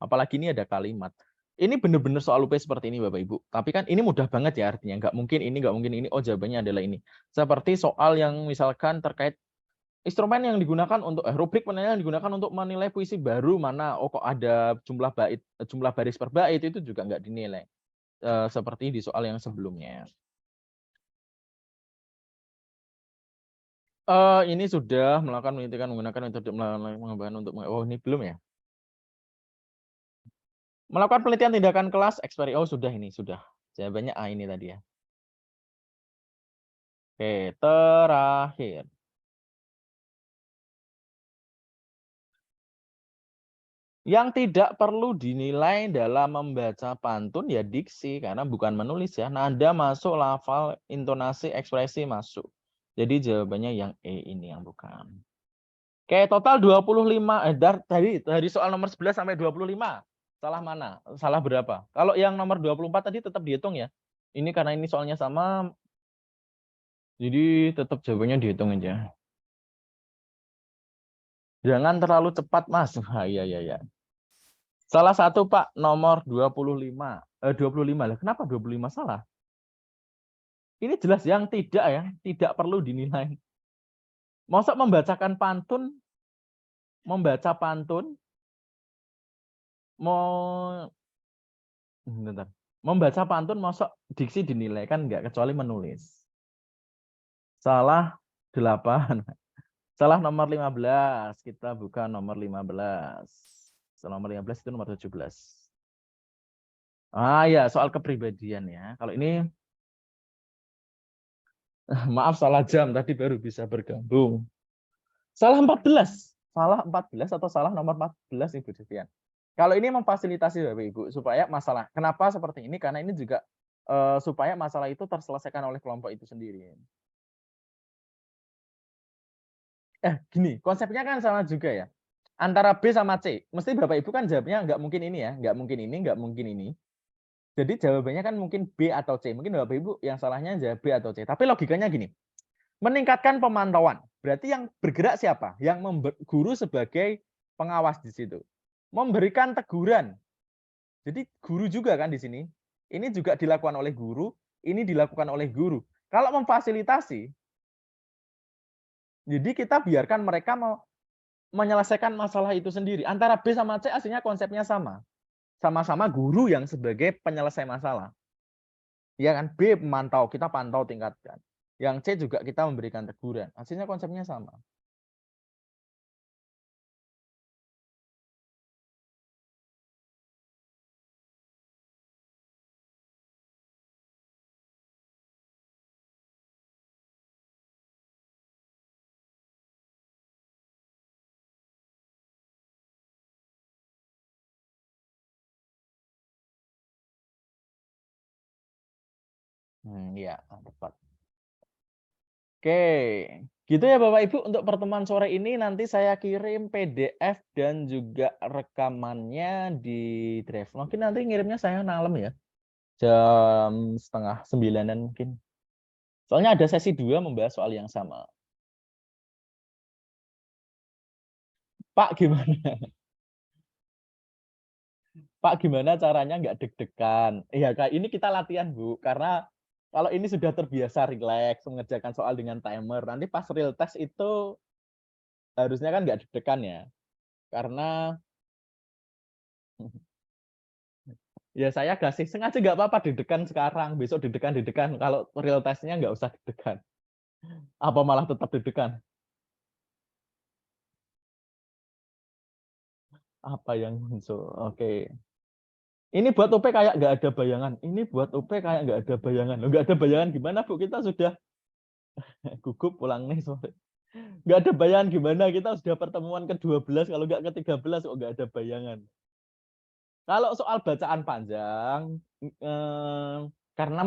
Apalagi ini ada kalimat. Ini benar-benar soal UP seperti ini Bapak Ibu. Tapi kan ini mudah banget ya artinya. Nggak mungkin ini, nggak mungkin ini. Oh jawabannya adalah ini. Seperti soal yang misalkan terkait instrumen yang digunakan untuk rubrik penilaian yang digunakan untuk menilai puisi baru mana? Oh kok ada jumlah bait, jumlah baris per bait itu juga nggak dinilai. Seperti di soal yang sebelumnya. Ini sudah melakukan penelitian menggunakan metode pengembangan untuk oh ini belum ya? Melakukan penelitian tindakan kelas eksperimen. Oh, sudah ini, sudah. Jawabannya A ini tadi ya. Oke, terakhir. Yang tidak perlu dinilai dalam membaca pantun ya diksi, karena bukan menulis ya. Nada masuk, lafal, intonasi, ekspresi masuk. Jadi jawabannya yang E ini yang bukan. Oke, total 25. Dari soal nomor 11 sampai 25. Salah mana? Salah berapa? Kalau yang nomor 24 tadi tetap dihitung ya. Ini karena ini soalnya sama, jadi tetap jawabannya dihitung aja. Jangan terlalu cepat, Mas. Wah, iya, iya, iya. Salah satu, Pak, nomor 25. 25 lah. Kenapa 25 salah? Ini jelas yang tidak ya, tidak perlu dinilai. Masa membaca pantun, mau bentar. Membaca pantun masa diksi dinilai kan enggak, kecuali menulis. Salah 8. Salah nomor 15. Kita buka nomor 15. Salah nomor 15 itu nomor 17. Ah ya, soal kepribadian ya. Kalau ini maaf salah jam, tadi baru bisa bergabung. Salah 14. Salah 14 atau salah nomor 14 Ibu Devian. Kalau ini memfasilitasi Bapak Ibu supaya masalah. Kenapa seperti ini? Karena ini juga supaya masalah itu terselesaikan oleh kelompok itu sendiri. Gini, konsepnya kan sama juga ya. Antara B sama C. Mesti Bapak Ibu kan jawabnya nggak mungkin ini ya, nggak mungkin ini, nggak mungkin ini. Jadi jawabannya kan mungkin B atau C. Mungkin Bapak Ibu yang salahnya jawab B atau C. Tapi logikanya gini. Meningkatkan pemantauan. Berarti yang bergerak siapa? Yang guru sebagai pengawas di situ. Memberikan teguran. Jadi guru juga kan di sini. Ini juga dilakukan oleh guru, ini dilakukan oleh guru. Kalau memfasilitasi, jadi kita biarkan mereka menyelesaikan masalah itu sendiri. Antara B sama C aslinya konsepnya sama. Sama-sama guru yang sebagai penyelesai masalah. Ya kan? B memantau, kita pantau tingkatkan. Yang C juga kita memberikan teguran. Hasilnya konsepnya sama. Ya, tepat. Oke, gitu ya Bapak Ibu untuk pertemuan sore ini. Nanti saya kirim PDF dan juga rekamannya di drive. Mungkin nanti ngirimnya saya malam ya, jam 8:30 mungkin. Soalnya ada sesi 2 membahas soal yang sama. Pak gimana? Pak gimana caranya nggak deg-degan? Iya Kak, ini kita latihan Bu, karena kalau ini sudah terbiasa rileks mengerjakan soal dengan timer, nanti pas real test itu harusnya kan nggak deg-degan ya, karena ya saya kasih sengaja nggak apa-apa deg-degan sekarang, besok deg-degan, kalau real testnya nggak usah deg-degan. Apa malah tetap deg-degan? Apa yang muncul? Oke. Ini buat UP kayak nggak ada bayangan. Ini buat UP kayak nggak ada bayangan. Nggak ada bayangan gimana Bu? Kita sudah gugup pulang nih sore. Nggak ada bayangan gimana? Kita sudah pertemuan ke-12, kalau nggak ke-13 kok nggak ada bayangan. Kalau soal bacaan panjang, karena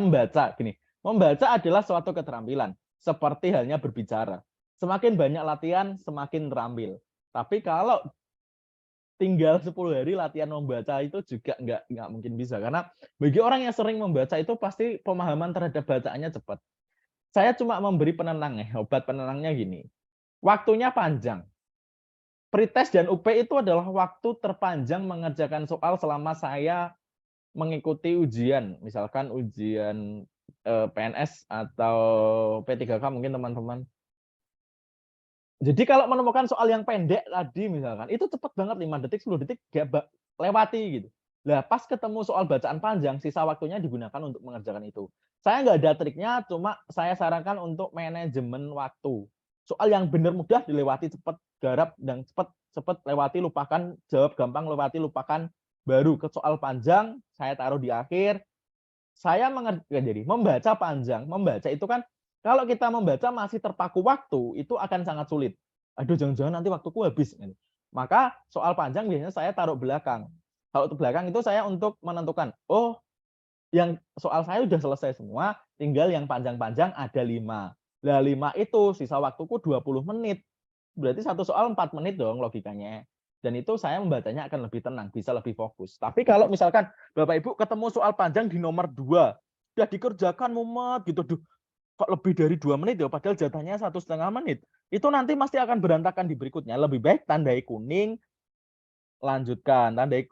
membaca adalah suatu keterampilan, seperti halnya berbicara. Semakin banyak latihan, semakin terampil. Tapi kalau tinggal 10 hari latihan membaca itu juga nggak mungkin bisa. Karena bagi orang yang sering membaca itu pasti pemahaman terhadap bacaannya cepat. Saya cuma memberi penenang ya, obat penenangnya gini. Waktunya panjang. Pretest dan UP itu adalah waktu terpanjang mengerjakan soal selama saya mengikuti ujian, misalkan ujian PNS atau P3K mungkin teman-teman. Jadi kalau menemukan soal yang pendek tadi misalkan, itu cepat banget 5 detik, 10 detik lewati gitu. Nah, pas ketemu soal bacaan panjang, sisa waktunya digunakan untuk mengerjakan itu. Saya nggak ada triknya, cuma saya sarankan untuk manajemen waktu. Soal yang benar mudah dilewati cepat, garap dan cepat lewati, lupakan, jawab gampang, lewati, lupakan. baru ke soal panjang, saya taruh di akhir. Saya mengerti jadi membaca panjang, membaca itu kan kalau kita membaca masih terpaku waktu, itu akan sangat sulit. Aduh, jangan-jangan nanti waktuku habis. Maka soal panjang biasanya saya taruh belakang. Kalau belakang itu saya untuk menentukan, oh yang soal saya udah selesai semua, tinggal yang panjang-panjang ada 5. Nah 5 itu sisa waktuku 20 menit. Berarti satu soal 4 menit dong logikanya. Dan itu saya membacanya akan lebih tenang, bisa lebih fokus. Tapi kalau misalkan Bapak Ibu ketemu soal panjang di nomor 2, udah dikerjakan mumet gitu, duh, kok lebih dari 2 menit ya, padahal jatahnya 1,5 menit. Itu nanti pasti akan berantakan di berikutnya. Lebih baik tandai kuning, lanjutkan. Tandai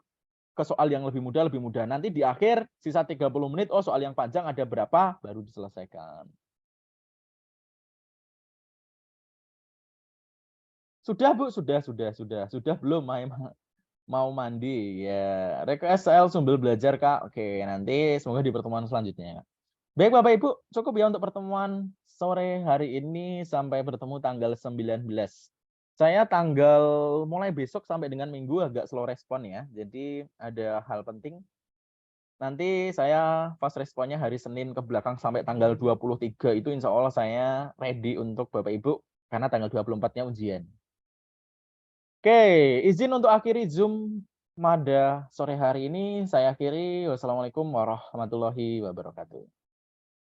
ke soal yang lebih mudah. Nanti di akhir sisa 30 menit, oh soal yang panjang ada berapa, baru diselesaikan. Sudah Bu, sudah belum mau mandi ya. Request SL Sumbil Belajar Kak. Oke, nanti semoga di pertemuan selanjutnya. Baik Bapak Ibu, cukup ya untuk pertemuan sore hari ini, sampai bertemu tanggal 19. Saya tanggal mulai besok sampai dengan Minggu agak slow respon ya. Jadi ada hal penting. Nanti saya fast responnya hari Senin ke belakang sampai tanggal 23 itu insya Allah saya ready untuk Bapak Ibu karena tanggal 24-nya ujian. Oke, izin untuk akhiri Zoom pada sore hari ini. Saya akhiri. Wassalamualaikum warahmatullahi wabarakatuh.